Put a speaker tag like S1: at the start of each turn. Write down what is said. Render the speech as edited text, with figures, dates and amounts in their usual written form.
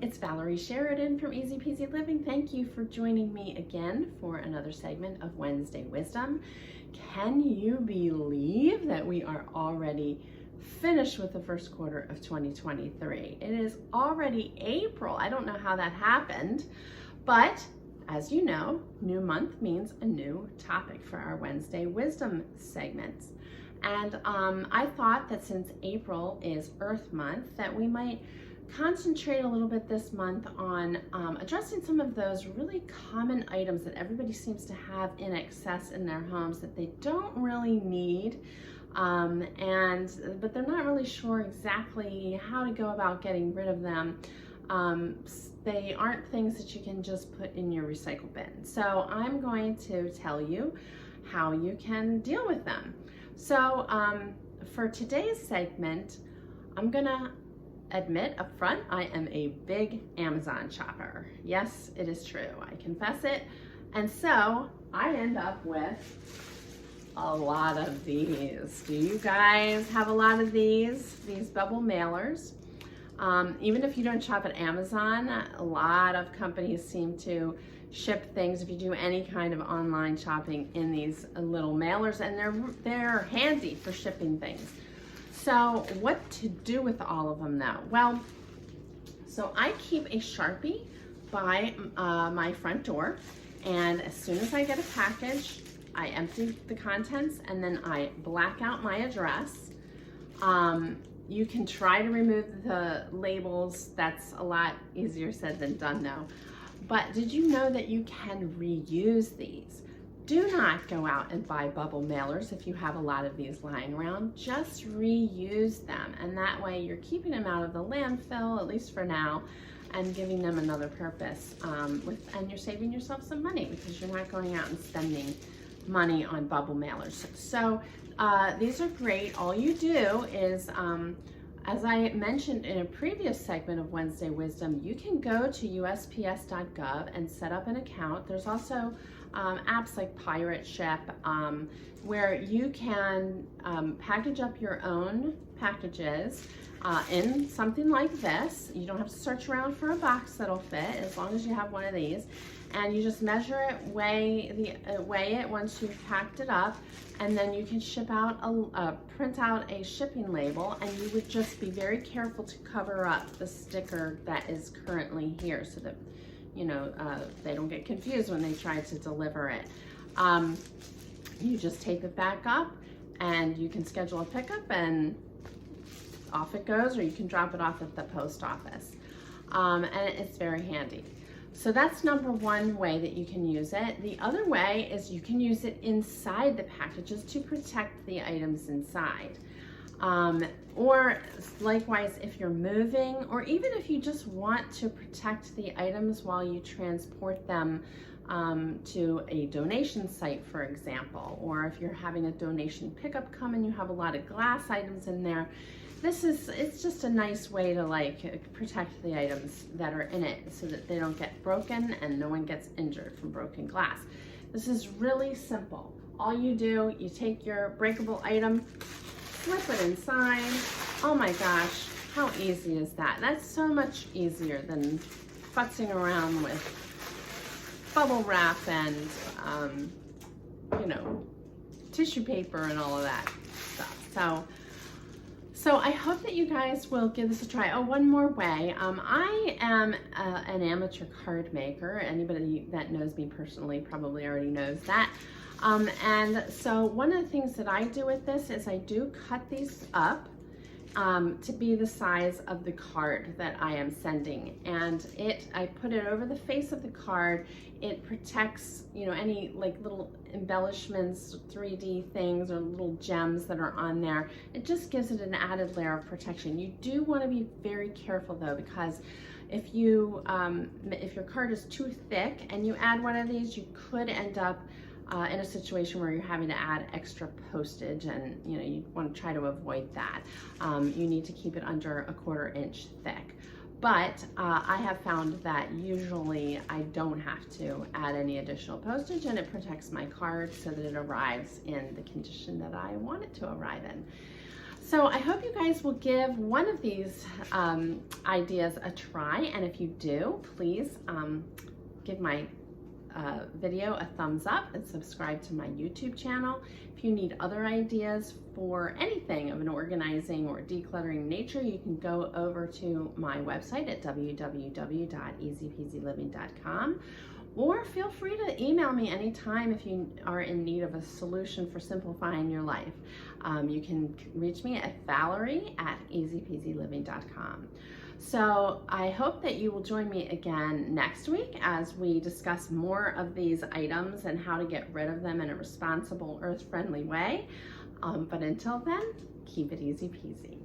S1: It's Valerie Sheridan from Easy Peasy Living. Thank you for joining me again for another segment of Wednesday Wisdom. Can you believe that we are already finished with the first quarter of 2023? It is already April. I don't know how that happened, but as you know, new month means a new topic for our Wednesday Wisdom segments. And I thought that since April is Earth Month, that we might concentrate a little bit this month on addressing some of those really common items that everybody seems to have in excess in their homes that they don't really need, but they're not really sure exactly how to go about getting rid of them. They aren't things that you can just put in your recycle bin. So I'm going to tell you how you can deal with them. So for today's segment, I'm gonna admit up front, I am a big Amazon shopper. Yes, it is true. I confess it. And so I end up with a lot of these. Do you guys have a lot of these bubble mailers? Even if you don't shop at Amazon, a lot of companies seem to ship things if you do any kind of online shopping in these little mailers, and they're handy for shipping things. So what to do with all of them though? Well, so I keep a Sharpie by my front door, and as soon as I get a package, I empty the contents and then I black out my address. You can try to remove the labels. That's a lot easier said than done though. But did you know that you can reuse these? Do not go out and buy bubble mailers if you have a lot of these lying around. Just reuse them, and that way you're keeping them out of the landfill, at least for now, and giving them another purpose. And you're saving yourself some money because you're not going out and spending money on bubble mailers. So these are great. All you do is, as I mentioned in a previous segment of Wednesday Wisdom, you can go to USPS.gov and set up an account. There's also apps like Pirate Ship, where you can package up your own packages in something like this. You don't have to search around for a box that'll fit, as long as you have one of these. And you just measure it, weigh it once you've packed it up, and then you can print out a shipping label, and you would just be very careful to cover up the sticker that is currently here so that they don't get confused when they try to deliver it. You just tape it back up, and you can schedule a pickup and off it goes, or you can drop it off at the post office. And it's very handy. So that's number one way that you can use it. The other way is you can use it inside the packages to protect the items inside. Or likewise, if you're moving, or even if you just want to protect the items while you transport them to a donation site, for example, or if you're having a donation pickup come and you have a lot of glass items in there, it's just a nice way to protect the items that are in it so that they don't get broken and no one gets injured from broken glass. This is really simple. All you do, you take your breakable item, slip it inside. Oh my gosh, how easy is that? That's so much easier than futzing around with bubble wrap and tissue paper and all of that stuff. So I hope that you guys will give this a try. Oh, one more way. I am an amateur card maker. Anybody that knows me personally probably already knows that. And so one of the things that I do with this is I do cut these up to be the size of the card that I am sending. And I put it over the face of the card. It protects, any little embellishments, 3D things, or little gems that are on there. It just gives it an added layer of protection. You do want to be very careful though, because if your card is too thick and you add one of these, you could end up in a situation where you're having to add extra postage, and you want to try to avoid that. You need to keep it under 1/4 inch thick. But I have found that usually I don't have to add any additional postage, and it protects my card so that it arrives in the condition that I want it to arrive in. So I hope you guys will give one of these ideas a try, and if you do, please give my video a thumbs up and subscribe to my YouTube channel. If you need other ideas for anything of an organizing or decluttering nature, you can go over to my website at www.easypeasyliving.com, or feel free to email me anytime if you are in need of a solution for simplifying your life. You can reach me at Valerie@easypeasyliving.com. So I hope that you will join me again next week as we discuss more of these items and how to get rid of them in a responsible, earth-friendly way. But until then, keep it easy peasy.